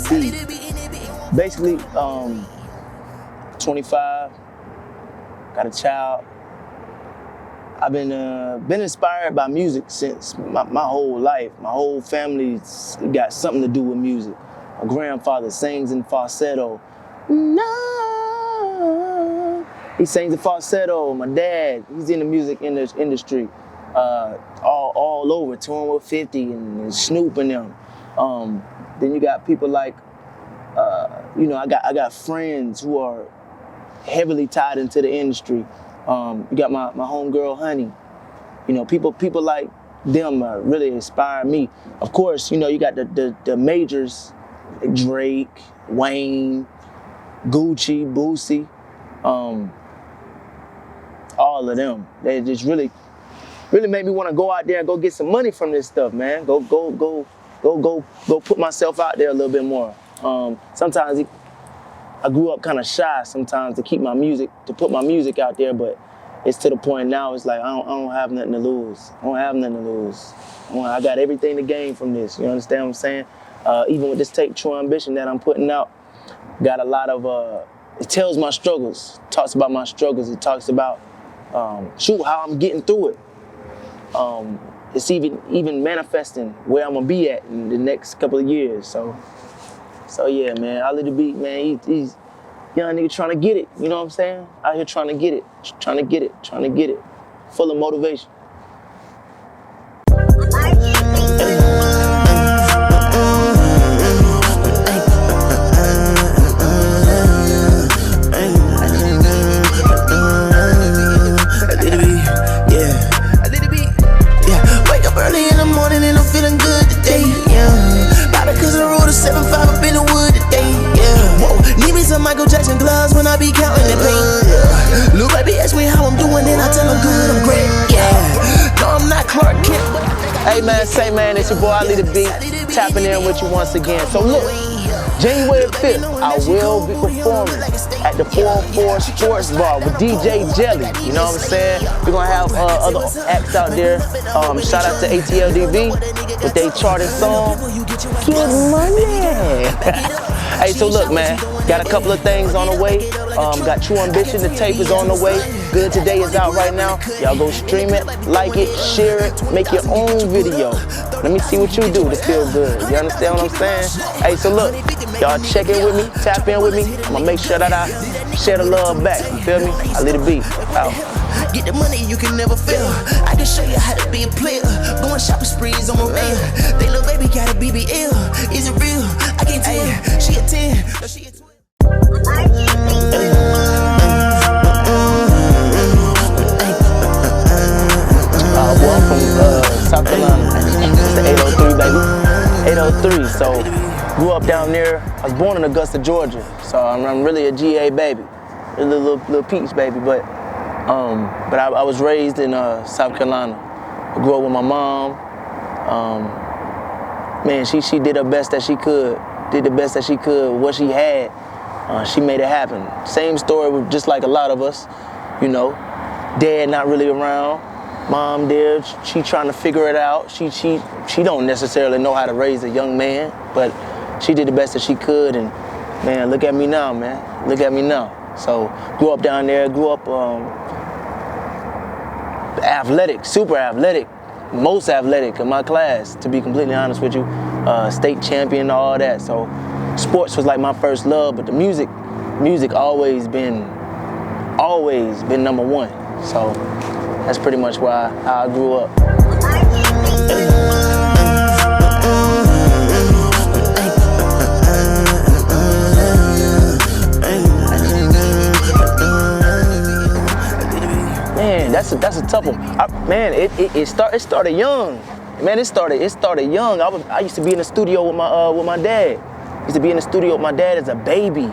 B. Basically, 25, got a child. I've been inspired by music since my whole life. My whole family's got something to do with music. My grandfather sings in falsetto. No. He sings in falsetto. My dad, he's in the music industry, all over, touring with 50 and Snoop and them. Then you got people like, I got friends who are heavily tied into the industry. You got my homegirl Honey. People like them really inspire me. Of course, you got the majors, like Drake, Wayne, Gucci, Boosie, all of them. They just really made me want to go out there and go get some money from this stuff, man. Go put myself out there a little bit more. Sometimes I grew up kind of shy sometimes to put my music out there, but it's to the point now, it's like I don't have nothing to lose. I got everything to gain from this, you understand what I'm saying? Even with this tape, True Ambition, that I'm putting out, got a lot of, it tells my struggles, talks about my struggles, it talks about, how I'm getting through it. It's even manifesting where I'm gonna be at in the next couple of years, so yeah, man, Ali the Beat, man, he's young nigga trying to get it, you know what I'm saying? Out here trying to get it. Full of motivation. Wake up early in the morning and I'm feeling good today, yeah. About because I rode a 7-5 up in the wood today, yeah. Whoa, need me some Michael Jackson gloves when I be counting the pain, yeah. Lil' baby ask me how I'm doing and I tell him good, I'm great, yeah. No, I'm not Clark Kent, but Hey man, say man, it's your boy Ali the Beat, tapping in with you once again. So look, January 5th, I will be performing at the 404 Sports Bar with DJ Jelly. You know what I'm saying? We're gonna have other acts out there. Shout out to ATLDB with their charted song, Get Money. Hey, so look, man, got a couple of things on the way. Got True Ambition, the tape is on the way. Good Today is out right now. Y'all go stream it, like it, share it, make your own video. Let me see what you do to feel good. You understand what I'm saying? Hey, so look, y'all check in with me, tap in with me. I'm gonna make sure that I share the love back. You feel me? Ali the Beat, out. get the money you can never fail. I can show you how to be a player. Going shopping sprees on my man. They little baby got a BBL. Is it real? I can't tell. She a 10, no, she a 12. Well, I'm from South Carolina. It's the 803, baby. 803. So, grew up down there. I was born in Augusta, Georgia. So I'm really a GA baby, a little peach baby. But I was raised in South Carolina. I grew up with my mom. Man, she did her best that she could. Did the best that she could with what she had. She made it happen. Same story with just like a lot of us, you know. Dad not really around. Mom there, she trying to figure it out. She don't necessarily know how to raise a young man, but she did the best that she could, and man, look at me now, man. Look at me now. So grew up down there, grew up athletic, super athletic, most athletic in my class, to be completely honest with you. State champion, all that. So sports was like my first love, but the music always been number one. So that's pretty much how I grew up. Man, that's a tough one. It started young. Man, it started young. I used to be in the studio with my dad. Used to be in the studio with my dad as a baby,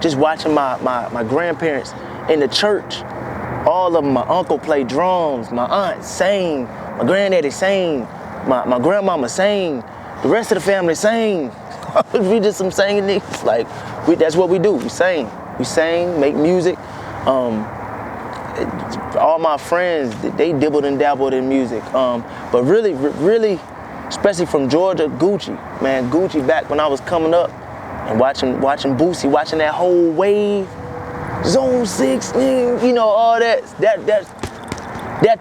just watching my grandparents in the church. All of them, my uncle played drums, my aunt sang, my granddaddy sang, my grandmama sang, the rest of the family sang. We just some singing niggas. Like, that's what we do. We sing, make music. All my friends, they dibbled and dabbled in music. But really, especially from Georgia, Gucci. Man, Gucci back when I was coming up and watching Boosie, watching that whole wave, Zone 6, you know, all that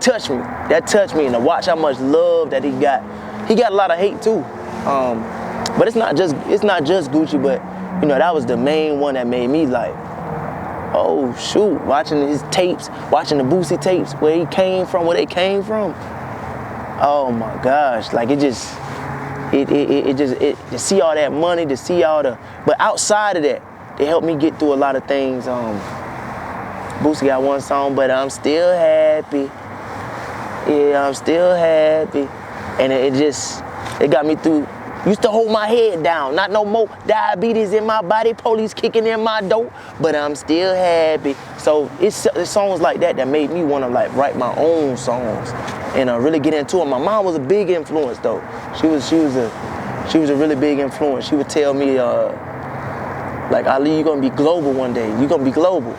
touched me. That touched me, and to watch how much love that he got. He got a lot of hate too. But it's not just Gucci, but you know, that was the main one that made me like, oh shoot, watching his tapes, watching the Boosie tapes, where they came from. Oh my gosh, like to see all that money, to see all the, but outside of that, it helped me get through a lot of things. Boosie got one song, but I'm still happy. Yeah, I'm still happy. And it got me through. Used to hold my head down, not no more diabetes in my body, police kicking in my door, but I'm still happy. So it's songs like that that made me want to like write my own songs and really get into it. My mom was a big influence though. She was a really big influence. She would tell me, like, Ali, you're gonna be global one day. You're gonna be global.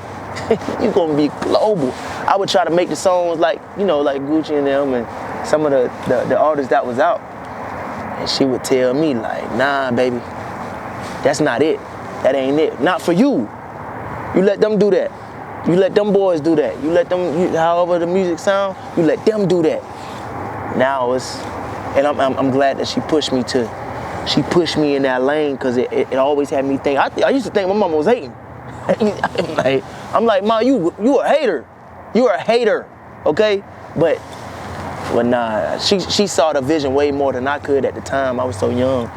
You're gonna be global. I would try to make the songs like, you know, like Gucci and them and some of the artists that was out. And she would tell me like, nah, baby, that's not it. That ain't it. Not for you. You let them do that. You let them boys do that. You let them, however the music sound, you let them do that. Now and I'm glad that she pushed me in that lane, because it always had me think. I used to think my mama was hating. I'm like, Ma, you a hater. You are a hater, okay? But nah, she saw the vision way more than I could at the time. I was so young.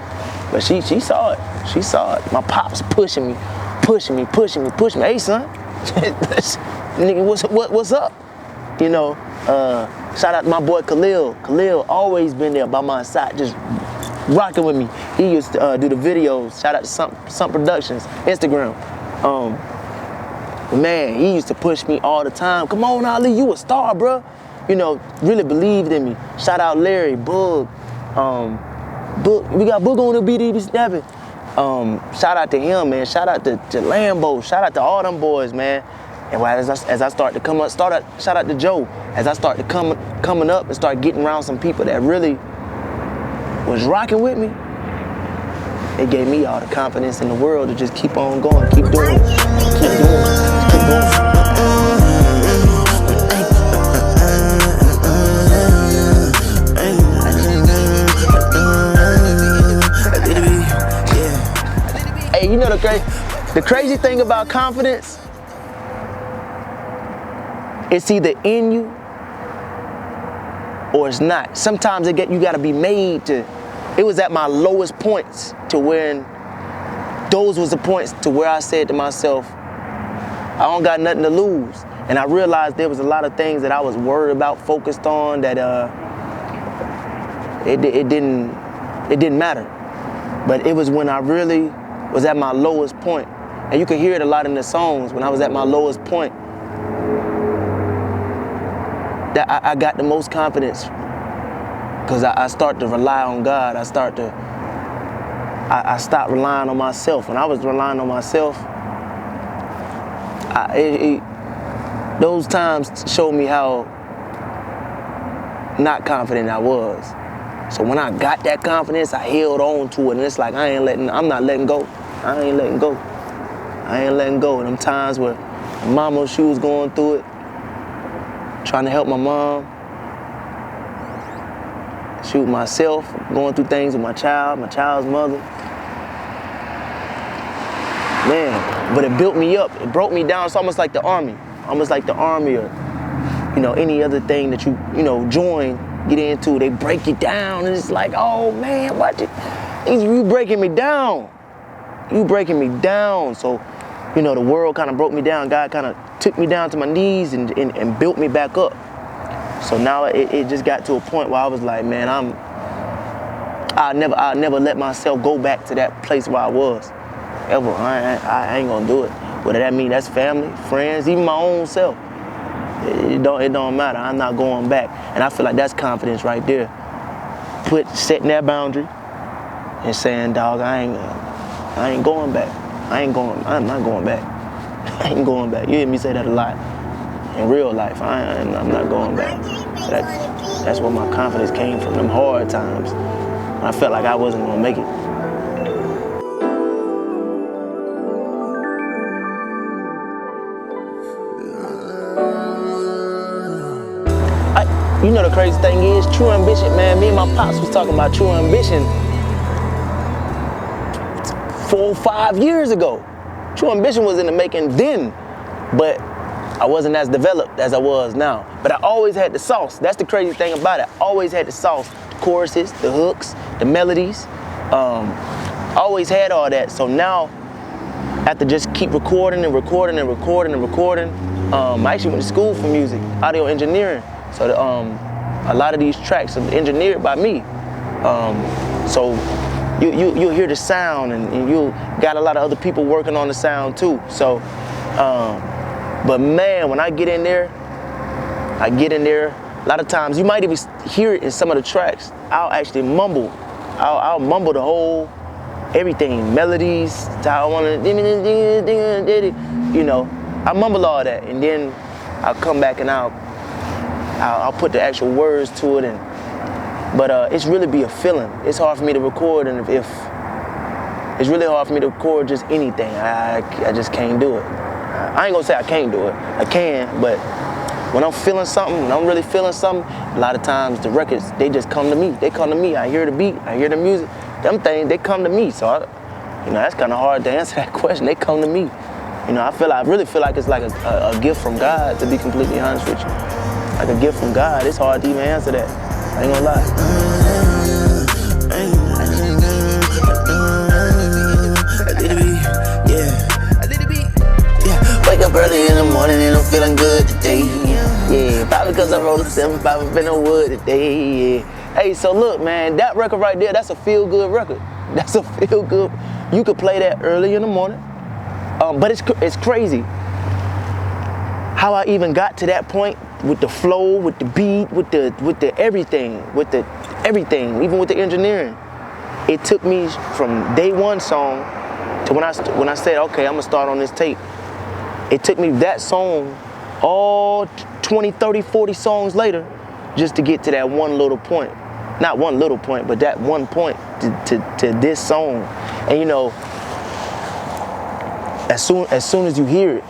But she saw it. She saw it. My pops pushing me. Hey, son, nigga, what's up? You know, shout out to my boy Khalil. Khalil always been there by my side, just rocking with me. He used to do the videos. Shout out to some Productions, Instagram. Man, he used to push me all the time. Come on, Ali, you a star, bro. You know, really believed in me. Shout out Larry, Boog. We got Boog on the beat, he be snapping. Shout out to him, man. Shout out to Lambo. Shout out to all them boys, man. And as I start to come up, shout out to Joe. As I start to coming up and start getting around some people that really was rocking with me, it gave me all the confidence in the world to just keep on going, keep doing it, keep going. Hey, you know the crazy thing about confidence? It's either in you or it's not. Sometimes you gotta be made to. It was at my lowest points to when those was the points to where I said to myself, I don't got nothing to lose. And I realized there was a lot of things that I was worried about, focused on, that it didn't matter. But it was when I really was at my lowest point. And you can hear it a lot in the songs. When I was at my lowest point, that I got the most confidence, because I start to rely on God. I stopped relying on myself. When I was relying on myself, those times showed me how not confident I was. So when I got that confidence, I held on to it, and it's like I'm not letting go. I ain't letting go. And them times where mama, she was going through it, trying to help my mom, shoot, myself, going through things with my child's mother. Man, but it built me up. It broke me down. It's almost like the army. Or, you know, any other thing that you join, get into, they break you down, and it's like, oh man, you breaking me down. So, you know, the world kind of broke me down. God kind of took me down to my knees and built me back up. So now it just got to a point where I was like, man, I'll never let myself go back to that place where I was, ever. I ain't gonna do it. Whether that mean that's family, friends, even my own self. It don't matter. I'm not going back. And I feel like that's confidence right there. Setting that boundary and saying, dog, I ain't going back. I'm not going back. I ain't going back. You hear me say that a lot. In real life, I'm not going back. That's where my confidence came from, them hard times. when I felt like I wasn't gonna make it. You know the crazy thing is, True Ambition, man, me and my pops was talking about True Ambition 4 or 5 years ago. True Ambition was in the making then, but I wasn't as developed as I was now. But I always had the sauce. That's the crazy thing about it. I always had the sauce, the choruses, the hooks, the melodies. Always had all that. So now, after just keep recording and recording and recording and recording, I actually went to school for music, audio engineering. So a lot of these tracks are engineered by me. So you'll hear the sound, and you got a lot of other people working on the sound too. So, but man, when I get in there, a lot of times, you might even hear it in some of the tracks, I'll actually mumble. I'll mumble the whole, everything, melodies, how I want to, you know, I mumble all that, and then I'll come back and I'll put the actual words to it, but it's really be a feeling. It's hard for me to record, and if it's really hard for me to record just anything. I just can't do it. I ain't gonna say I can't do it. I can, but when I'm feeling something, when I'm really feeling something, a lot of times the records, they just come to me. They come to me. I hear the beat, I hear the music. Them things, they come to me. So, that's kind of hard to answer that question. They come to me. I really feel like it's like a gift from God, to be completely honest with you. Like a gift from God. It's hard to even answer that. I ain't gonna lie. Wake up early in the morning and I'm feeling good today. Yeah, probably because I rolled a 7-5 up in the wood today. Yeah. Hey, so look, man, that record right there, that's a feel-good record. That's a feel-good. You could play that early in the morning. But it's crazy how I even got to that point with the flow, with the beat, with the everything, even with the engineering. It took me from day one song to when I said, okay, I'm gonna start on this tape. It took me that song all 20, 30, 40 songs later just to get to that one little point. Not one little point, but that one point to this song. And as soon as you hear it,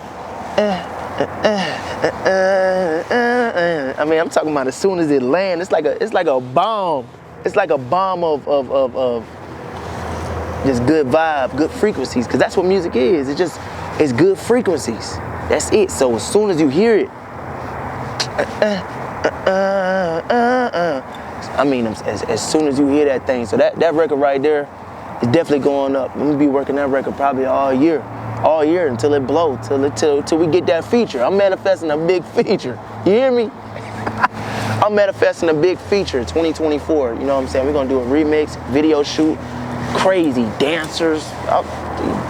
I mean, I'm talking about as soon as it lands, it's like a bomb. It's like a bomb of just good vibe, good frequencies, because that's what music is. It's good frequencies. That's it. So as soon as you hear it, I mean, as soon as you hear that thing, so that record right there is definitely going up. I'm gonna be working that record probably all year until it blow, till we get that feature. I'm manifesting a big feature. You hear me? I'm manifesting a big feature, 2024. You know what I'm saying? We're gonna do a remix, video shoot, crazy dancers,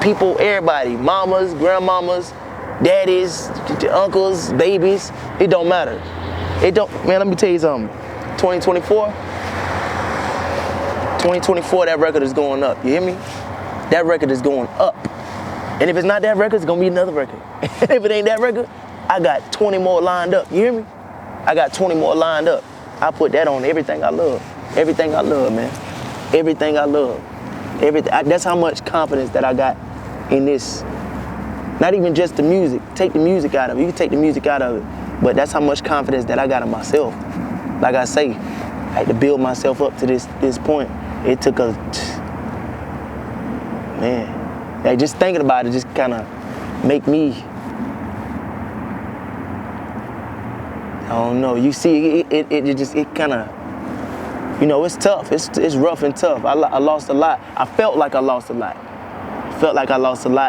people, everybody, mamas, grandmamas, daddies, uncles, babies. It don't matter. Man, let me tell you something. 2024, that record is going up. You hear me? That record is going up. And if it's not that record, it's gonna be another record. And if it ain't that record, I got 20 more lined up. You hear me? I got 20 more lined up. I put that on everything I love. Everything I love, man. Everything I love. That's how much confidence that I got in this. Not even just the music. Take the music out of it. You can take the music out of it. But that's how much confidence that I got in myself. Like I say, I had to build myself up to this point. It took man, just thinking about it just kind of make me, I don't know. You see, it kind of, it's tough. It's rough and tough. I lost a lot. I felt like I lost a lot.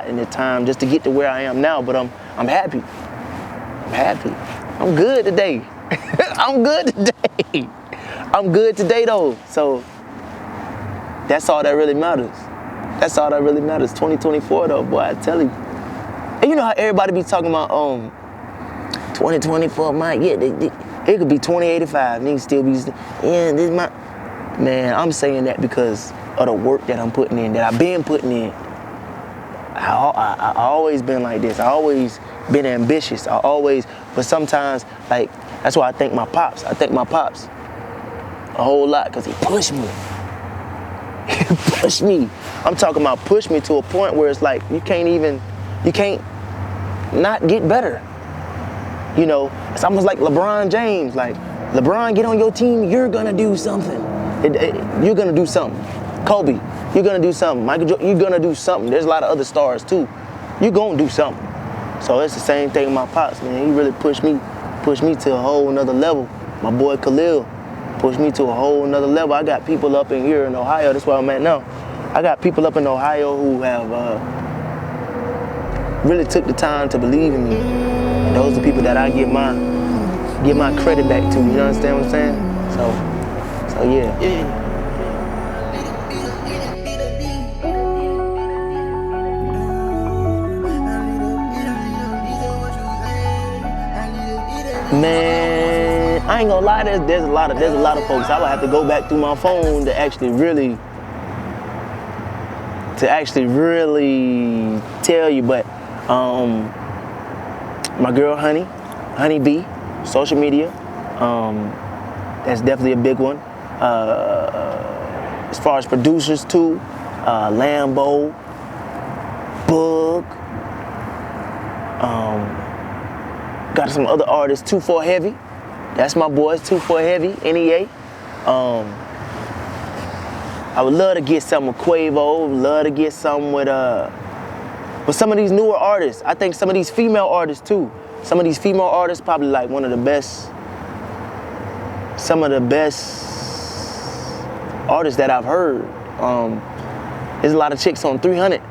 In the time just to get to where I am now. But I'm happy. I'm good today. I'm good today though. So that's all that really matters. 2024 though, boy, I tell you. And you know how everybody be talking about 2024, it could be 2085. Niggas still be man, I'm saying that because of the work that I'm putting in, that I've been putting in. I always been like this. I always been ambitious. But sometimes, like, that's why I thank my pops. A whole lot, because he pushed me. push me. I'm talking about push me to a point where it's like you can't not get better. You know, it's almost like LeBron James. Like, LeBron, get on your team, you're gonna do something. You're gonna do something. Kobe, you're gonna do something. Michael Jordan, you're gonna do something. There's a lot of other stars too. You're gonna do something. So it's the same thing with my pops, man. He really pushed me to a whole nother level. My boy Khalil pushed me to a whole nother level. I got people up in here in Ohio, that's where I'm at now. I got people up in Ohio who have really took the time to believe in me. And those are people that I give my credit back to. You understand what I'm saying? So yeah. Man, I ain't gonna lie. There's a lot of folks. I would have to go back through my phone to actually really tell you. But my girl Honey B, social media. That's definitely a big one. As far as producers too, Lambo, Book. Got some other artists, 2-4 Heavy. That's my boys, 2-4 Heavy, NEA. I would love to get something with Quavo, love to get something with some of these newer artists. I think some of these female artists too. Some of these female artists probably like some of the best artists that I've heard. There's a lot of chicks on 300.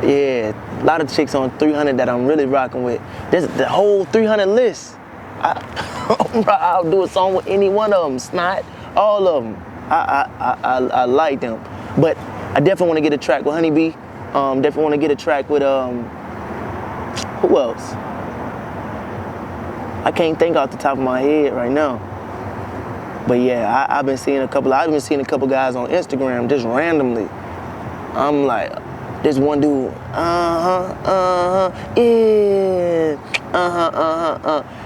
Yeah, a lot of chicks on 300 that I'm really rocking with. There's the whole 300 list. I'll do a song with any one of them. Snot, all of them. I like them. But I definitely want to get a track with Honey B. Definitely want to get a track with who else? I can't think off the top of my head right now. But yeah, I've been seeing a couple guys on Instagram just randomly. I'm like, there's one dude, yeah,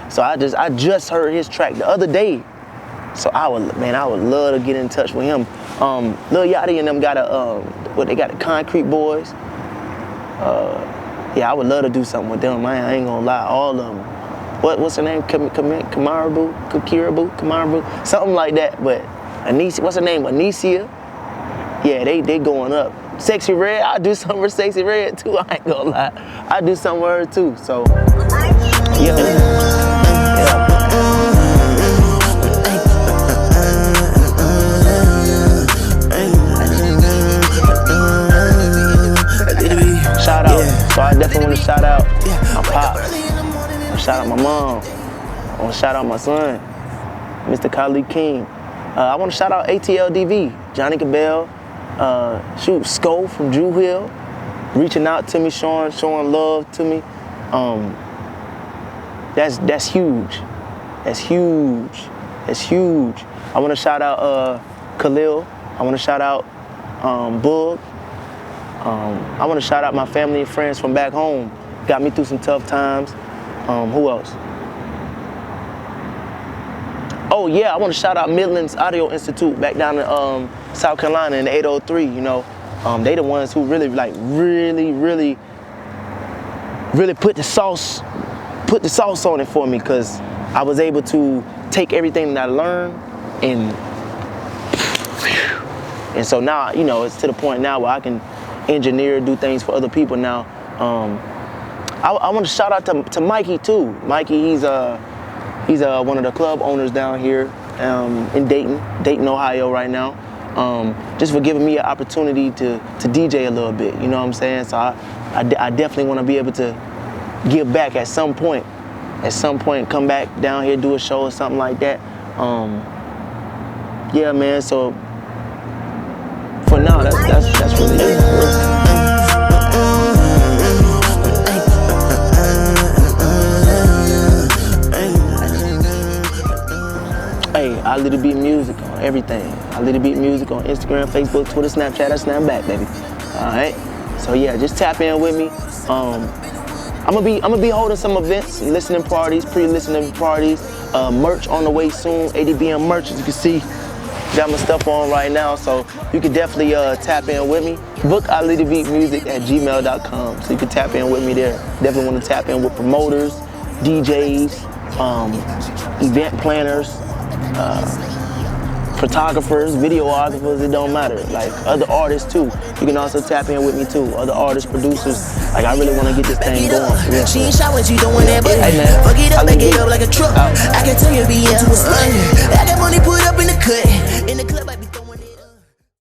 So I just heard his track the other day. So I would love to get in touch with him. Lil Yachty and them got they got the Concrete Boys. Yeah, I would love to do something with them. I ain't gonna lie, all of them. What's her name? Kamarabu, something like that. But Anicia, what's her name? Anicia. Yeah, they going up. Sexy Red, I do something for Sexy Red too. I ain't gonna lie, I do something with her too. So yeah. Shout out. So I definitely want to shout out my pops. I want to shout out my mom. I want to shout out my son, Mr. Khalid King. I want to shout out ATLDV, Johnny Cabell, Sko from Drew Hill, reaching out to me, showing love to me. That's huge. That's huge. That's huge. I want to shout out Khalil. I want to shout out Boog. I want to shout out my family and friends from back home. Got me through some tough times. Who else? Oh yeah, I want to shout out Midlands Audio Institute back down in South Carolina in the 803. You know, they the ones who really put the sauce on it for me, because I was able to take everything that I learned and so now, you know, it's to the point now where I can engineer, do things for other people now. I want to shout out to Mikey too. Mikey, he's one of the club owners down here in Dayton, Ohio right now. Just for giving me an opportunity to DJ a little bit, you know what I'm saying? So I definitely want to be able to give back at some point. Come back down here, do a show or something like that. Yeah, man. So for now, that's really it. Hey, Alidabeatmusic on everything. Alidabeatmusic on Instagram, Facebook, Twitter, Snapchat, or Snapback, baby. All right. So yeah, just tap in with me. I'm gonna be holding some events, listening parties, pre-listening parties, merch on the way soon. ADBM merch, as you can see. got my stuff on right now, so you can definitely tap in with me. bookalidabeatmusic@gmail.com, so you can tap in with me there. Definitely want to tap in with promoters, DJs, event planners, photographers, videographers, it don't matter. Like other artists too. You can also tap in with me too. Other artists, producers. Like I really want to get this thing going. Yeah. She ain't shot when she doing that, but hey, man, fuck it up, back it up like a truck. I can tell you be into a slug. I got money put up in the cut. In the club,